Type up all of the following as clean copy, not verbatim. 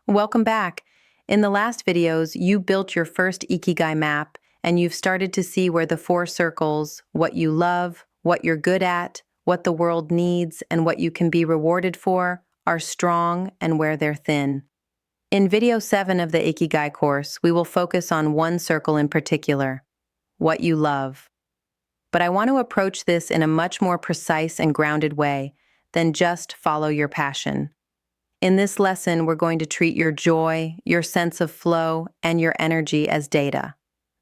Welcome back. In the last videos, you built your first Ikigai map, and you've started to see where the four circles, what you love, what you're good at, what the world needs, and what you can be rewarded for, are strong and where they're thin. In video 7 of the Ikigai course, we will focus on one circle in particular, what you love. But I want to approach this in a much more precise and grounded way than just follow your passion. In this lesson, we're going to treat your joy, your sense of flow, and your energy as data.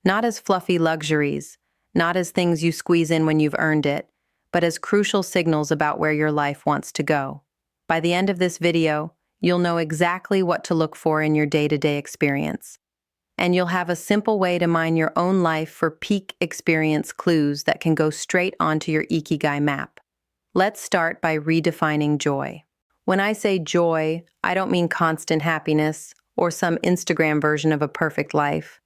Not as fluffy luxuries, not as things you squeeze in when you've earned it, but as crucial signals about where your life wants to go. By the end of this video, you'll know exactly what to look for in your day-to-day experience. And you'll have a simple way to mine your own life for peak experience clues that can go straight onto your Ikigai map. Let's start by redefining joy. When I say joy, I don't mean constant happiness or some Instagram version of a perfect life.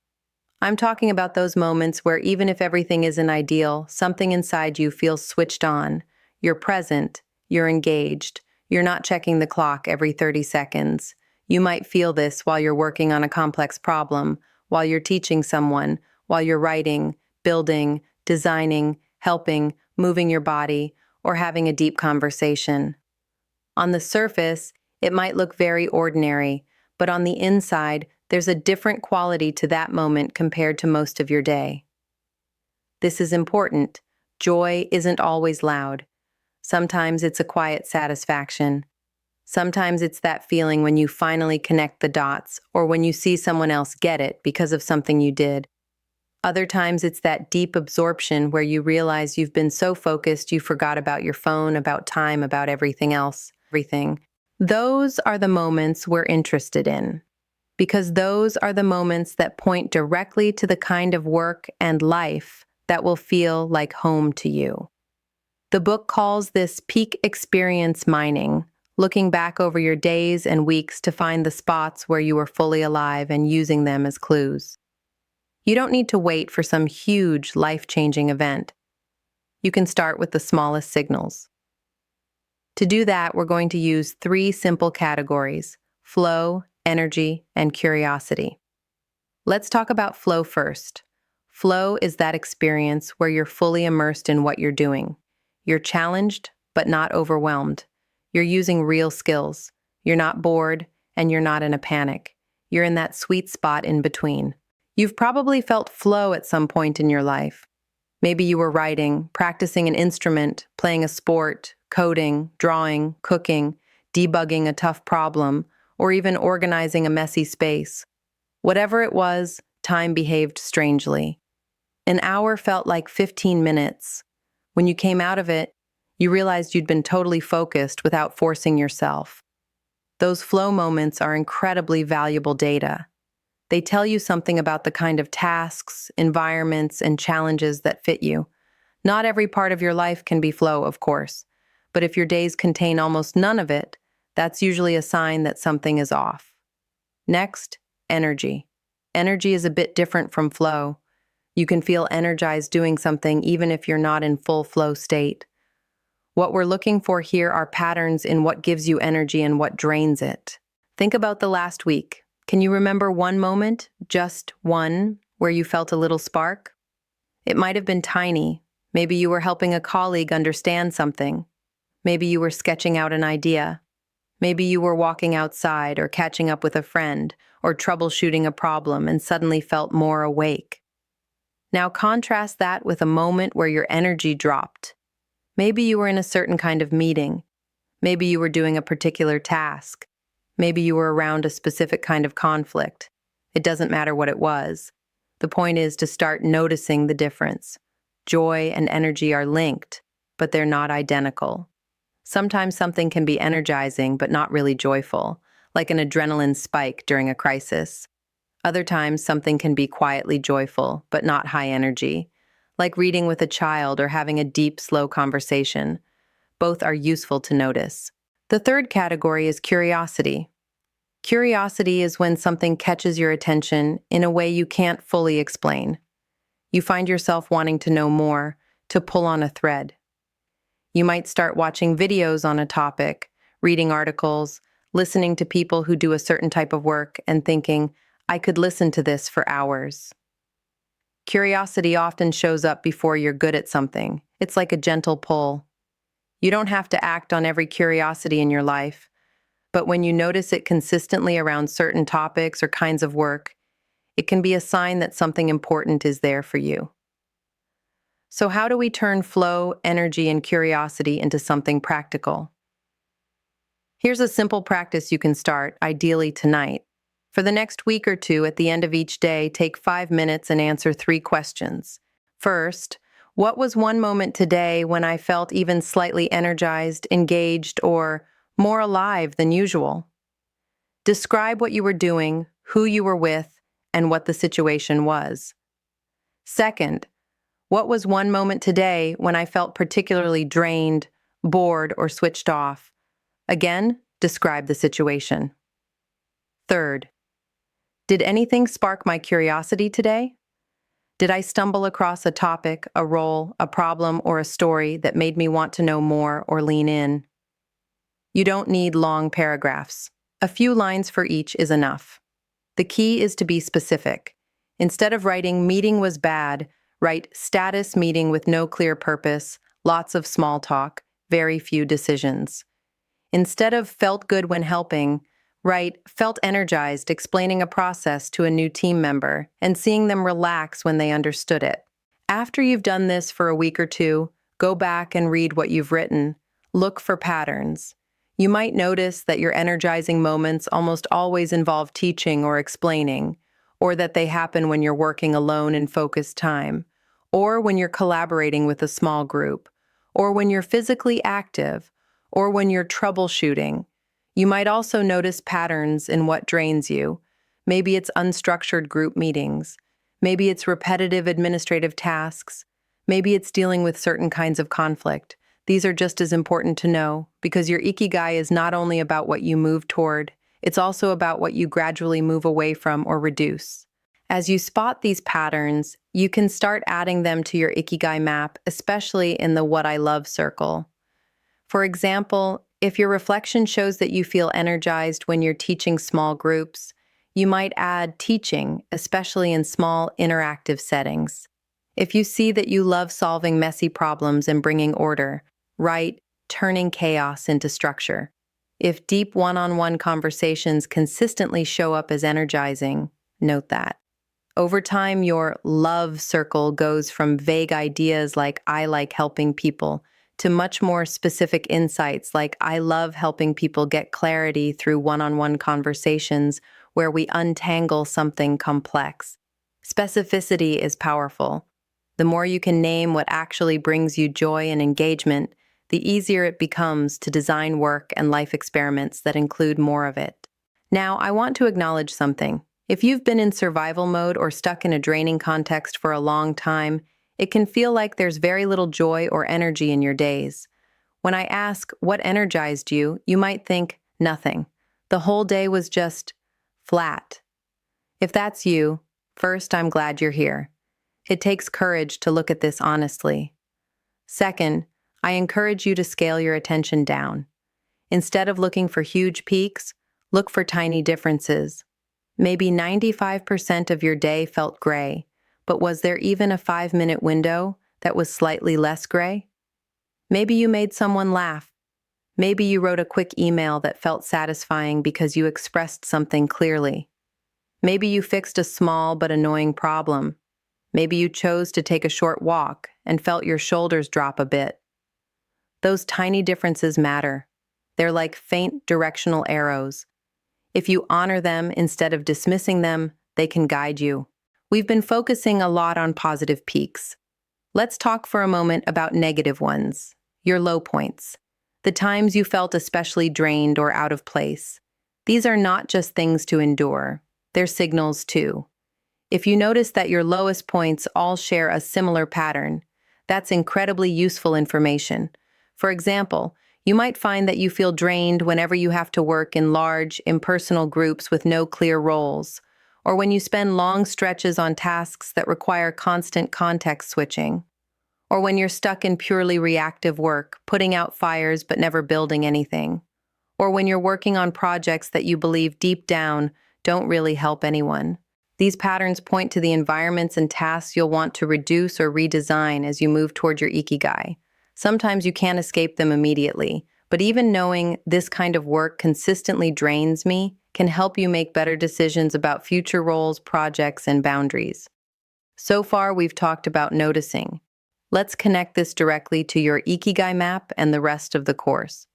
I'm talking about those moments where even if everything isn't ideal, something inside you feels switched on. You're present, you're engaged, you're not checking the clock every 30 seconds. You might feel this while you're working on a complex problem, while you're teaching someone, while you're writing, building, designing, helping, moving your body, or having a deep conversation. On the surface, it might look very ordinary, but on the inside, there's a different quality to that moment compared to most of your day. This is important. Joy isn't always loud. Sometimes it's a quiet satisfaction. Sometimes it's that feeling when you finally connect the dots or when you see someone else get it because of something you did. Other times it's that deep absorption where you realize you've been so focused you forgot about your phone, about time, about everything else. Those are the moments we're interested in, because those are the moments that point directly to the kind of work and life that will feel like home to you. The book calls this peak experience mining, looking back over your days and weeks to find the spots where you were fully alive and using them as clues. You don't need to wait for some huge, life-changing event. You can start with the smallest signals. To do that, we're going to use 3 simple categories: flow, energy, and curiosity. Let's talk about flow first. Flow is that experience where you're fully immersed in what you're doing. You're challenged, but not overwhelmed. You're using real skills. You're not bored, and you're not in a panic. You're in that sweet spot in between. You've probably felt flow at some point in your life. Maybe you were writing, practicing an instrument, playing a sport, coding, drawing, cooking, debugging a tough problem, or even organizing a messy space. Whatever it was, time behaved strangely. An hour felt like 15 minutes. When you came out of it, you realized you'd been totally focused without forcing yourself. Those flow moments are incredibly valuable data. They tell you something about the kind of tasks, environments, and challenges that fit you. Not every part of your life can be flow, of course, but if your days contain almost none of it, that's usually a sign that something is off. Next, energy. Energy is a bit different from flow. You can feel energized doing something even if you're not in full flow state. What we're looking for here are patterns in what gives you energy and what drains it. Think about the last week. Can you remember one moment, just one, where you felt a little spark? It might have been tiny. Maybe you were helping a colleague understand something. Maybe you were sketching out an idea. Maybe you were walking outside or catching up with a friend or troubleshooting a problem and suddenly felt more awake. Now contrast that with a moment where your energy dropped. Maybe you were in a certain kind of meeting. Maybe you were doing a particular task. Maybe you were around a specific kind of conflict. It doesn't matter what it was. The point is to start noticing the difference. Joy and energy are linked, but they're not identical. Sometimes something can be energizing but not really joyful, like an adrenaline spike during a crisis. Other times something can be quietly joyful but not high energy, like reading with a child or having a deep, slow conversation. Both are useful to notice. The third category is curiosity. Curiosity is when something catches your attention in a way you can't fully explain. You find yourself wanting to know more, to pull on a thread. You might start watching videos on a topic, reading articles, listening to people who do a certain type of work and thinking, I could listen to this for hours. Curiosity often shows up before you're good at something. It's like a gentle pull. You don't have to act on every curiosity in your life, but when you notice it consistently around certain topics or kinds of work, it can be a sign that something important is there for you. So how do we turn flow, energy, and curiosity into something practical? Here's a simple practice you can start, ideally tonight. For the next week or two, at the end of each day, take 5 minutes and answer 3 questions. First, what was one moment today when I felt even slightly energized, engaged, or more alive than usual? Describe what you were doing, who you were with, and what the situation was. Second, what was one moment today when I felt particularly drained, bored, or switched off? Again, describe the situation. Third, did anything spark my curiosity today? Did I stumble across a topic, a role, a problem, or a story that made me want to know more or lean in? You don't need long paragraphs. A few lines for each is enough. The key is to be specific. Instead of writing "meeting was bad," write "status meeting with no clear purpose, lots of small talk, very few decisions." Instead of "felt good when helping," write "felt energized explaining a process to a new team member and seeing them relax when they understood it." After you've done this for a week or two, go back and read what you've written. Look for patterns. You might notice that your energizing moments almost always involve teaching or explaining, or that they happen when you're working alone in focused time, or when you're collaborating with a small group, or when you're physically active, or when you're troubleshooting. You might also notice patterns in what drains you. Maybe it's unstructured group meetings. Maybe it's repetitive administrative tasks. Maybe it's dealing with certain kinds of conflict. These are just as important to know, because your Ikigai is not only about what you move toward, it's also about what you gradually move away from or reduce. As you spot these patterns, you can start adding them to your Ikigai map, especially in the "what I love" circle. For example, if your reflection shows that you feel energized when you're teaching small groups, you might add teaching, especially in small, interactive settings. If you see that you love solving messy problems and bringing order, write turning chaos into structure. If deep one-on-one conversations consistently show up as energizing, note that. Over time, your love circle goes from vague ideas like "I like helping people" to much more specific insights like "I love helping people get clarity through one-on-one conversations where we untangle something complex." Specificity is powerful. The more you can name what actually brings you joy and engagement, the easier it becomes to design work and life experiments that include more of it. Now, I want to acknowledge something. If you've been in survival mode or stuck in a draining context for a long time, it can feel like there's very little joy or energy in your days. When I ask what energized you, you might think nothing. The whole day was just flat. If that's you, first, I'm glad you're here. It takes courage to look at this honestly. Second, I encourage you to scale your attention down. Instead of looking for huge peaks, look for tiny differences. Maybe 95% of your day felt gray, but was there even a 5-minute window that was slightly less gray? Maybe you made someone laugh. Maybe you wrote a quick email that felt satisfying because you expressed something clearly. Maybe you fixed a small but annoying problem. Maybe you chose to take a short walk and felt your shoulders drop a bit. Those tiny differences matter. They're like faint directional arrows. If you honor them instead of dismissing them, they can guide you. We've been focusing a lot on positive peaks. Let's talk for a moment about negative ones, your low points, the times you felt especially drained or out of place. These are not just things to endure, they're signals too. If you notice that your lowest points all share a similar pattern, that's incredibly useful information. For example, you might find that you feel drained whenever you have to work in large, impersonal groups with no clear roles, or when you spend long stretches on tasks that require constant context switching, or when you're stuck in purely reactive work, putting out fires but never building anything, or when you're working on projects that you believe deep down don't really help anyone. These patterns point to the environments and tasks you'll want to reduce or redesign as you move toward your Ikigai. Sometimes you can't escape them immediately, but even knowing this kind of work consistently drains me can help you make better decisions about future roles, projects, and boundaries. So far, we've talked about noticing. Let's connect this directly to your Ikigai map and the rest of the course.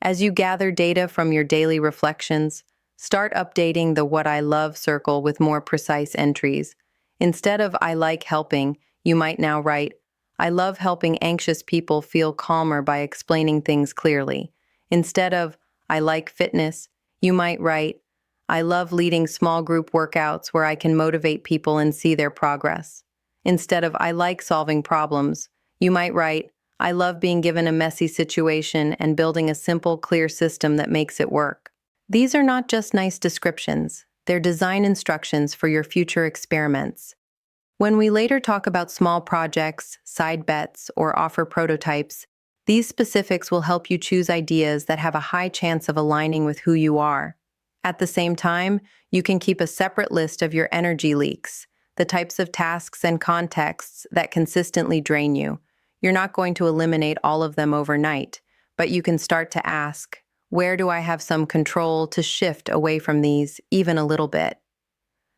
As you gather data from your daily reflections, start updating the What I Love circle with more precise entries. Instead of I like helping, you might now write, I love helping anxious people feel calmer by explaining things clearly. Instead of I like fitness, you might write, I love leading small group workouts where I can motivate people and see their progress. Instead of I like solving problems, you might write, I love being given a messy situation and building a simple, clear system that makes it work. These are not just nice descriptions, they're design instructions for your future experiments. When we later talk about small projects, side bets, or offer prototypes, these specifics will help you choose ideas that have a high chance of aligning with who you are. At the same time, you can keep a separate list of your energy leaks, the types of tasks and contexts that consistently drain you. You're not going to eliminate all of them overnight, but you can start to ask, where do I have some control to shift away from these, even a little bit?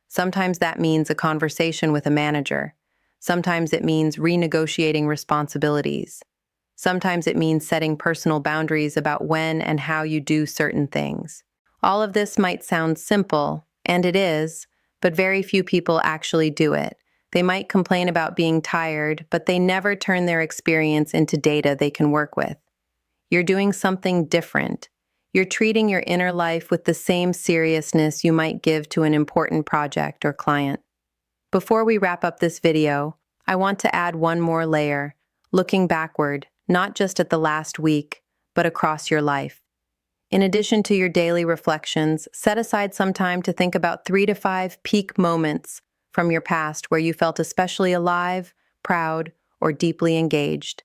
Sometimes that means a conversation with a manager. Sometimes it means renegotiating responsibilities. Sometimes it means setting personal boundaries about when and how you do certain things. All of this might sound simple, and it is, but very few people actually do it. They might complain about being tired, but they never turn their experience into data they can work with. You're doing something different. You're treating your inner life with the same seriousness you might give to an important project or client. Before we wrap up this video, I want to add one more layer, looking backward, not just at the last week, but across your life. In addition to your daily reflections, set aside some time to think about 3 to 5 peak moments from your past where you felt especially alive, proud, or deeply engaged.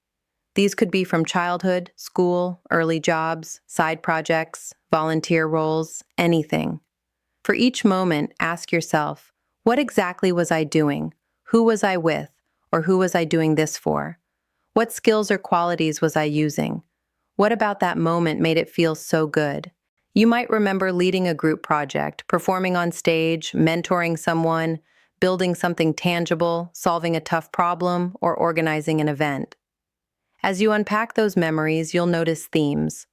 These could be from childhood, school, early jobs, side projects, volunteer roles, anything. For each moment, ask yourself, what exactly was I doing? Who was I with? Or who was I doing this for? What skills or qualities was I using? What about that moment made it feel so good? You might remember leading a group project, performing on stage, mentoring someone, building something tangible, solving a tough problem, or organizing an event. As you unpack those memories, you'll notice themes.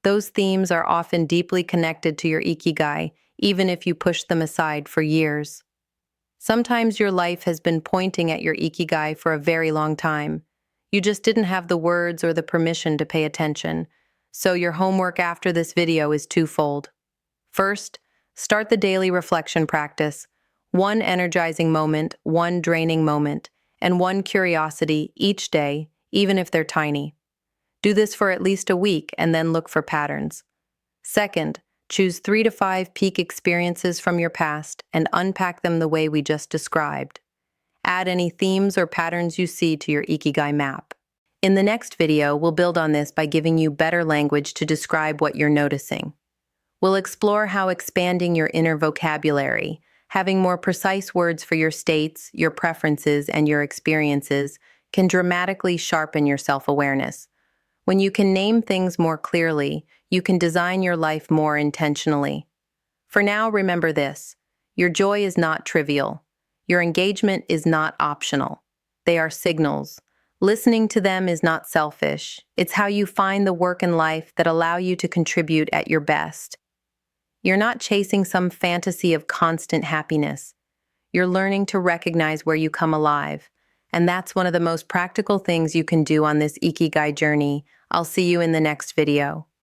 Those themes are often deeply connected to your Ikigai, even if you push them aside for years. Sometimes your life has been pointing at your Ikigai for a very long time. You just didn't have the words or the permission to pay attention. So your homework after this video is twofold. First, start the daily reflection practice. One energizing moment, one draining moment, and one curiosity each day, even if they're tiny. Do this for at least a week and then look for patterns. Second, choose 3 to 5 peak experiences from your past and unpack them the way we just described. Add any themes or patterns you see to your Ikigai map. In the next video, we'll build on this by giving you better language to describe what you're noticing. We'll explore how expanding your inner vocabulary, having more precise words for your states, your preferences, and your experiences can dramatically sharpen your self-awareness. When you can name things more clearly, you can design your life more intentionally. For now, remember this: your joy is not trivial. Your engagement is not optional. They are signals. Listening to them is not selfish. It's how you find the work in life that allow you to contribute at your best. You're not chasing some fantasy of constant happiness. You're learning to recognize where you come alive. And that's one of the most practical things you can do on this Ikigai journey. I'll see you in the next video.